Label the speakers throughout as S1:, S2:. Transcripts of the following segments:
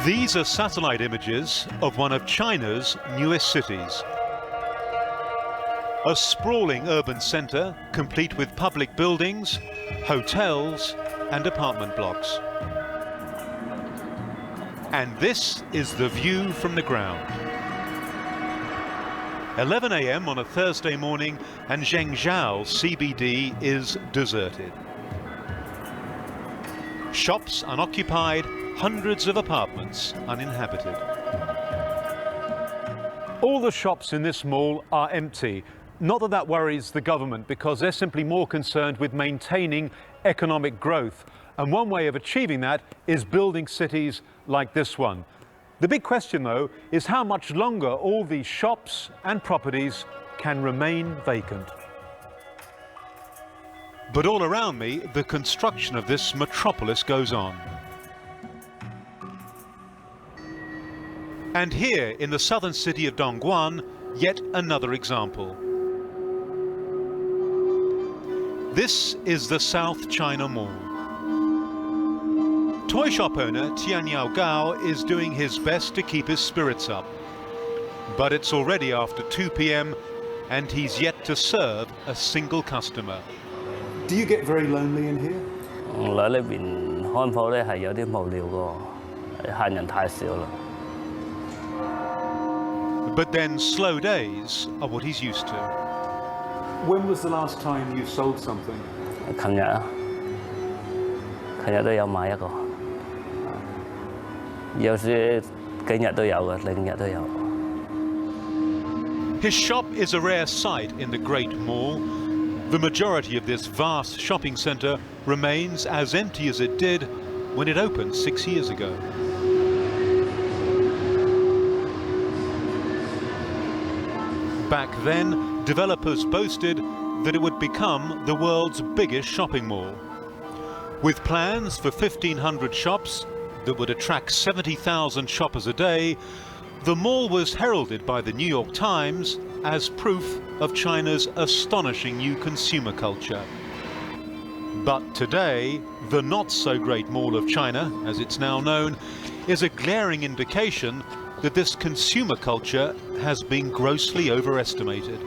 S1: These are satellite images of one of China's newest cities. A sprawling urban centre, complete with public buildings, hotels and apartment blocks. And this is the view from the ground. 11 a.m. on a Thursday morning and Zhengzhou CBD is deserted. Shops unoccupied, hundreds of apartments uninhabited. All the shops in this mall are empty. Not that that worries the government, because they're simply more concerned with maintaining economic growth. And one way of achieving that is building cities like this one. The big question, though, is how much longer all these shops and properties can remain vacant. But all around me, the construction of this metropolis goes on. And here, in the southern city of Dongguan, yet another example. This is the South China Mall. Toy shop owner Tian Yu Gao is doing his best to keep his spirits up. But it's already after 2 p.m. and he's yet to serve a single customer. Do you get very lonely in here?
S2: 嚟呢邊開鋪咧係有啲無聊㗎，客人太少啦。
S1: But then slow days are what he's used to. When was the last time you sold something?
S2: 琴日啊，琴日都有買一個，有時幾日都有嘅，2日都有。
S1: His shop is a rare sight in the Great Mall. The majority of this vast shopping centre remains as empty as it did when it opened 6 years ago. Back then, developers boasted that it would become the world's biggest shopping mall. With plans for 1,500 shops that would attract 70,000 shoppers a day, the mall was heralded by the New York Times as proof of China's astonishing new consumer culture. But today, the not-so-great Mall of China, as it's now known, is a glaring indication that this consumer culture has been grossly overestimated.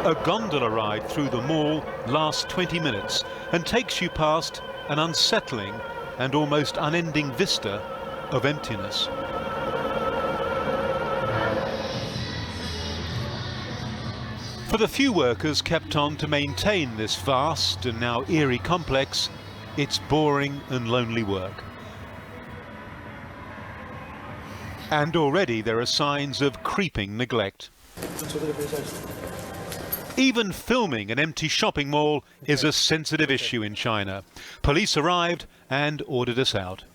S1: A gondola ride through the mall lasts 20 minutes and takes you past an unsettling and almost unending vista of emptiness. For the few workers kept on to maintain this vast and now eerie complex, it's boring and lonely work. And already there are signs of creeping neglect. Even filming an empty shopping mall is a sensitive issue in China. Police arrived and ordered us out.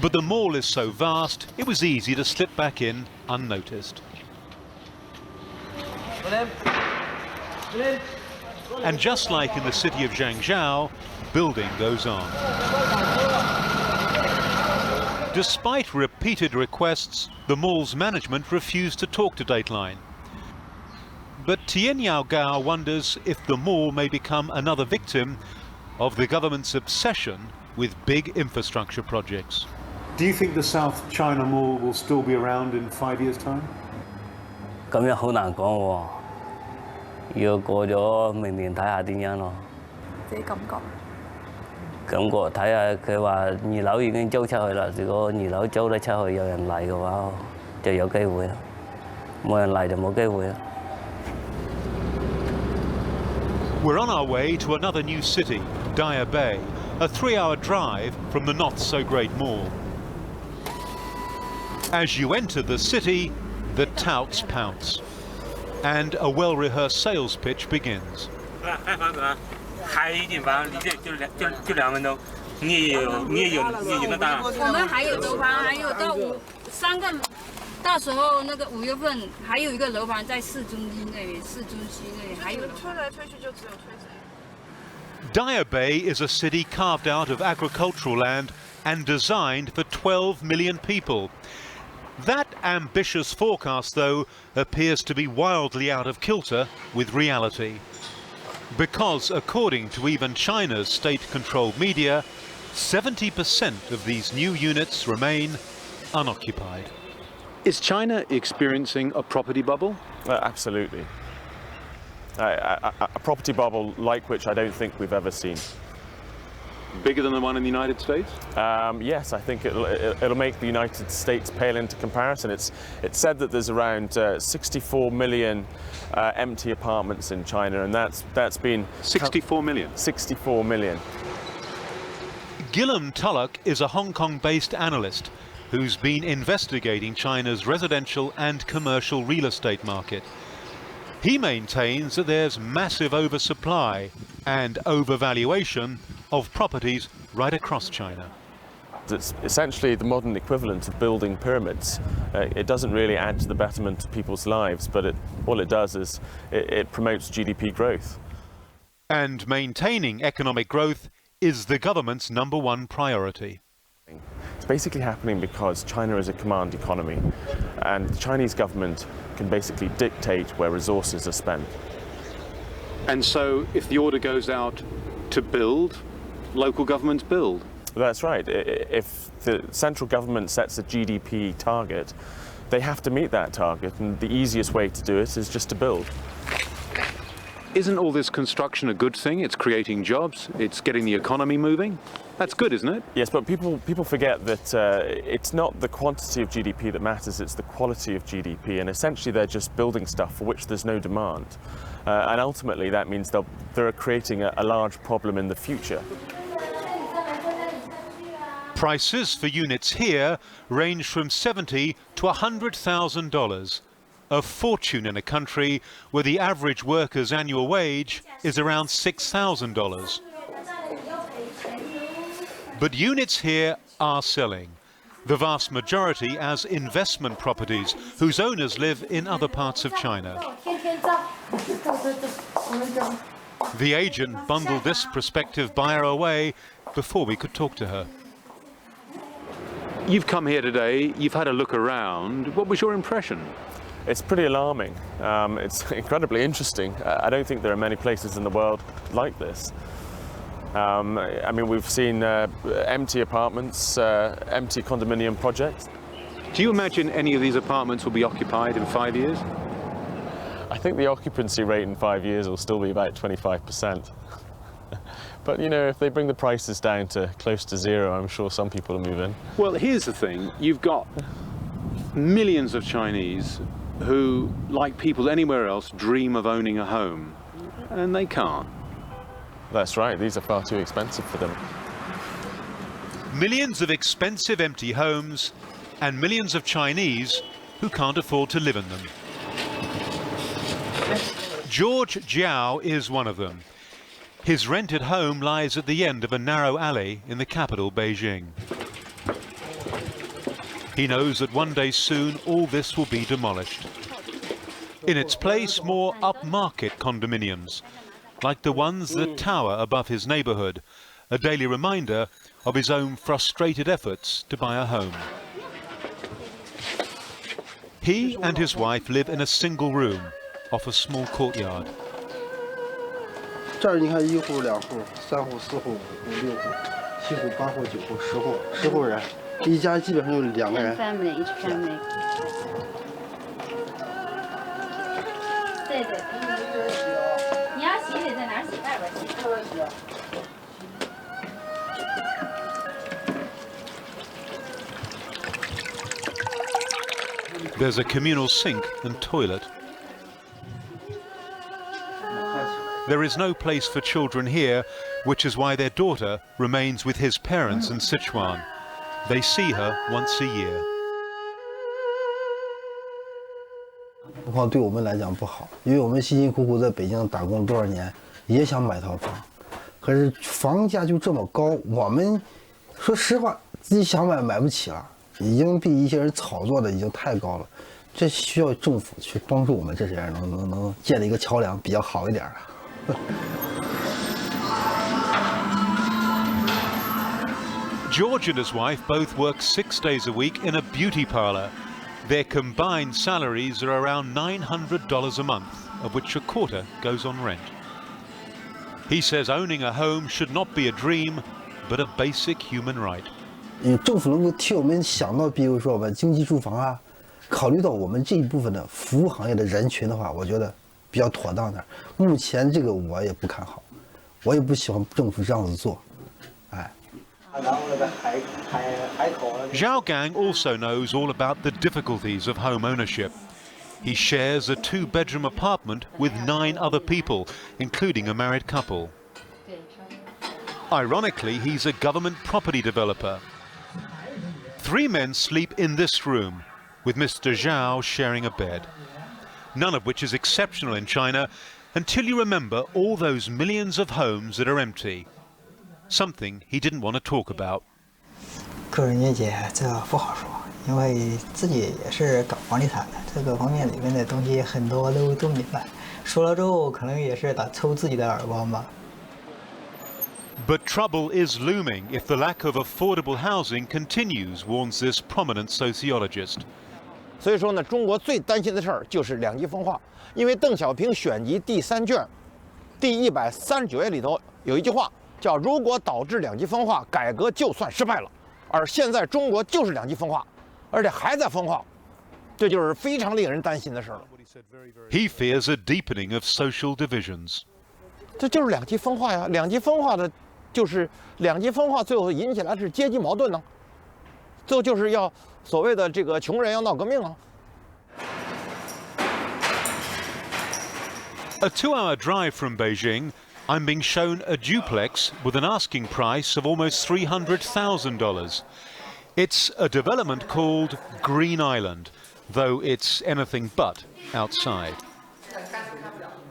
S1: But the mall is so vast, it was easy to slip back in unnoticed. And just like in the city of Zhengzhou, building goes on. Despite repeated requests, the mall's management refused to talk to Dateline. But Tian Yu Gao wonders if the mall may become another victim of the government's obsession with big infrastructure projects. Do you think the South China Mall will still be around in 5 years' time?
S2: 咁樣好難講喎，要過咗明年睇下點樣咯。
S3: 自己感覺。
S2: 感覺睇下佢話2樓已經租出去啦，如果2樓租得出去有人嚟嘅話，就有機會啦。冇人嚟就冇機會啦。
S1: We're on our way to another new city, Daya Bay, a 3-hour drive from the not-so-great mall. As you enter the city, the touts pounce, and a well-rehearsed sales pitch begins.
S4: 还一点吧，就2分钟，你也有那单。
S3: 我们还有周盘，还有到3个到时候那个5月份还有一个楼盘在市中心那里，市中心那里还有。推来推去就只有推这里。
S1: Daya Bay is a city carved out of agricultural land and designed for 12 million people. That ambitious forecast, though, appears to be wildly out of kilter with reality. Because, according to even China's state-controlled media, 70% of these new units remain unoccupied. Is China experiencing a property bubble?
S5: Absolutely. A property bubble like which I don't think we've ever seen.
S1: Bigger than the one in the United States?
S5: Yes, I think it'll make the United States pale into comparison. It's said that there's around 64 million empty apartments in China, and that's been
S1: 64 million?
S5: 64 million.
S1: Gillem Tulloch is a Hong Kong-based analyst who's been investigating China's residential and commercial real estate market. He maintains that there's massive oversupply and overvaluation of properties right across China.
S5: It's essentially the modern equivalent of building pyramids. It doesn't really add to the betterment of people's lives, but all it does is it promotes GDP growth.
S1: And maintaining economic growth is the government's #1 priority.
S5: It's basically happening because China is a command economy, and the Chinese government can basically dictate where resources are spent.
S1: And so if the order goes out to build, local governments build?
S5: That's right. If the central government sets a GDP target, they have to meet that target, and the easiest way to do it is just to build.
S1: Isn't all this construction a good thing? It's creating jobs, it's getting the economy moving. That's good, isn't it?
S5: Yes, but people forget that it's not the quantity of GDP that matters, it's the quality of GDP, and essentially they're just building stuff for which there's no demand. And ultimately that means they're creating a large problem in the future.
S1: Prices for units here range from $70,000 to $100,000. A fortune in a country where the average worker's annual wage is around $6,000. But units here are selling, the vast majority as investment properties whose owners live in other parts of China. The agent bundled this prospective buyer away before we could talk to her. You've come here today, you've had a look around. What was your impression?
S5: It's pretty alarming. It's incredibly interesting. I don't think there are many places in the world like this. I mean, we've seen empty apartments, empty condominium projects.
S1: Do you imagine any of these apartments will be occupied in 5 years?
S5: I think the occupancy rate in 5 years will still be about 25%. But, you know, if they bring the prices down to close to zero, I'm sure some people will move in.
S1: Well, here's the thing. You've got millions of Chinese who, like people anywhere else, dream of owning a home, and they can't.
S5: That's right, these are far too expensive for them.
S1: Millions of expensive empty homes and millions of Chinese who can't afford to live in them. George Jiao is one of them. His rented home lies at the end of a narrow alley in the capital, Beijing. He knows that one day soon all this will be demolished. In its place, more upmarket condominiums, like the ones that tower above his neighbourhood, a daily reminder of his own frustrated efforts to buy a home. He and his wife live in a single room off a small courtyard.
S6: 这儿你看1户2户3户4户5户6户7户8户9户10户人，一家基本上就2个人。
S3: Family, each family. 对对。你要洗得在哪儿洗？外边洗。外边洗。
S1: There's a communal sink and toilet. There is no place for children here, which is why their daughter remains with his parents in Sichuan. They see her once a year.
S6: 不光对我们来讲不好，因为我们辛辛苦苦在北京打工多少年，也想买套房，可是房价就这么高，我们说实话自己想买不起了。已经比一些人炒作的已经太高了，这需要政府去帮助我们这些人能建立一个桥梁比较好一点啊。
S1: George and his wife both work 6 days a week in a beauty parlor. Their combined salaries are around $900 a month, of which a quarter goes on rent. He says owning a home should not be a dream, but a basic human right.
S6: 政府能够替我们想到，比如说我们经济住房啊，考虑到我们这一部分的服务行业的人群的话，我觉得比较妥当点。目前这个我也不看好，我也不喜欢政府这样子做，哎。
S1: Zhao Gang also knows all about the difficulties of home ownership. He shares a 2-bedroom apartment with 9 other people, including a married couple. Ironically, he's a government property developer. 3 men sleep in this room, with Mr. Zhao sharing a bed. None of which is exceptional in China, until you remember all those millions of homes that are empty. Something he didn't want to talk about.
S7: 个人见解这不好说，因为自己也是搞房地产的，这个方面里面的东西很多都明白，说了之后可能也是打抽自己的耳光吧。
S1: But trouble is looming if the lack of affordable housing continues, warns this prominent sociologist.
S8: 所以说呢，中国最担心的事儿就是两极分化，因为邓小平选集第3卷第139页里头有一句话。 叫如果导致两极分化，改革就算失败了。而现在中国就是两极分化，而且还在分化，这就是非常令人担心的事了。
S1: He fears a deepening of social divisions.
S8: 这就是两极分化呀！两极分化的，就是两极分化，最后引起来是阶级矛盾呢。最后就是要所谓的这个穷人要闹革命啊。
S1: A 2-hour drive from Beijing. I'm being shown a duplex with an asking price of almost $300,000. It's a development called Green Island, though it's anything but outside.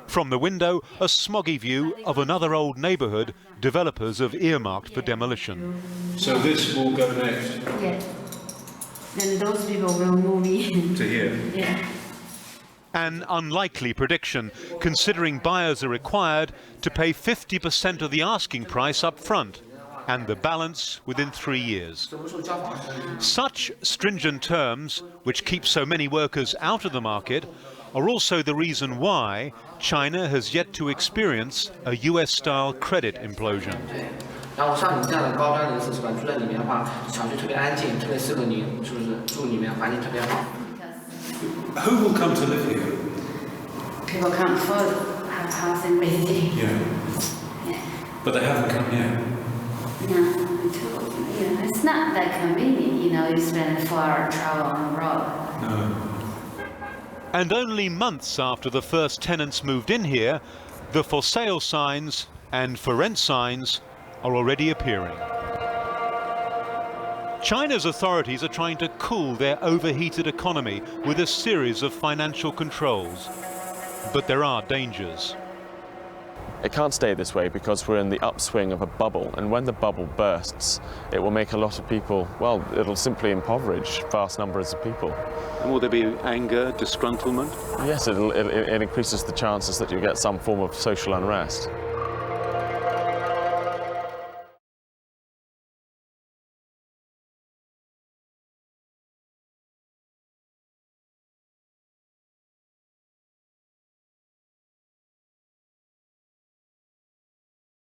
S1: From the window, a smoggy view of another old neighbourhood developers have earmarked for demolition.
S9: So this will go next?
S3: Yeah. Then those people will move in.
S9: To here?
S3: Yeah.
S1: An unlikely prediction, considering buyers are required to pay 50% of the asking price up front, and the balance within 3 years. Such stringent terms, which keep so many workers out of the market, are also the reason why China has yet to experience a US-style credit implosion.
S10: 然后像你这样的高端人士是吧？住在里面的话，小区特别安静，特别适合你，是不是？住里面环境特别好。
S9: Who will come to live here?
S3: People can't afford a house in Beijing.
S9: Yeah. But they haven't come yet.
S3: No, it's not that convenient, you know, you spend a 4-hour travel on the road.
S9: No.
S1: And only months after the first tenants moved in here, the for sale signs and for rent signs are already appearing. China's authorities are trying to cool their overheated economy with a series of financial controls. But there are dangers.
S5: It can't stay this way because we're in the upswing of a bubble, and when the bubble bursts, it will make a lot of people, well, it'll simply impoverish vast numbers of people.
S1: And will there be anger, disgruntlement?
S5: Yes, it increases the chances that you get some form of social unrest.